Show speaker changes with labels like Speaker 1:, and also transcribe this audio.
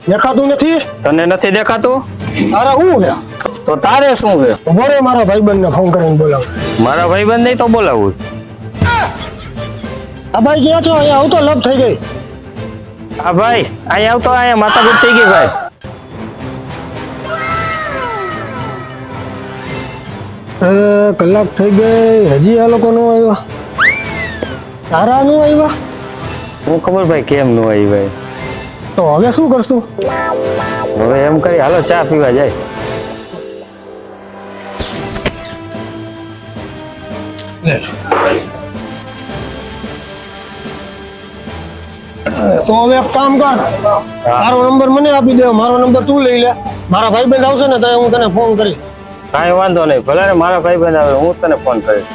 Speaker 1: દેખાતું નથી?
Speaker 2: તને નથી દેખાતું?
Speaker 1: તારા શું છે?
Speaker 2: તો તારે શું છે?
Speaker 1: ઉભો રે, મારા ભાઈબંધને ફોન કરીને બોલાવ.
Speaker 2: મારા ભાઈબંધ નહીં તો બોલાવું.
Speaker 1: આ ભાઈ ક્યાં છો? અહીંયા આવતો લપ થઈ ગઈ.
Speaker 2: હા ભાઈ, અહીંયા આવતો, અહીંયા માથાકૂટ થઈ ગઈ ભાઈ.
Speaker 1: કલાક થઈ ગઈ, હજી આ લોકો નો આવ્યા. તારા નો આવ્યા?
Speaker 2: હું ખબર ભાઈ કેમ નો આવી ભાઈ.
Speaker 1: તો હવે શું કરશું?
Speaker 2: હવે એમ કરી હાલો ચા પીવા જાય.
Speaker 1: તો હવે એક કામ કર, તારો નંબર મને આપી દે, મારો નંબર તું લઈ લે. મારા ભાઈબંધ આવશે ને તો હું તને ફોન કરીશ.
Speaker 2: કાંઈ વાંધો નહીં, ભલે ને મારા ભાઈબંધ આવે હું તને ફોન કરીશ.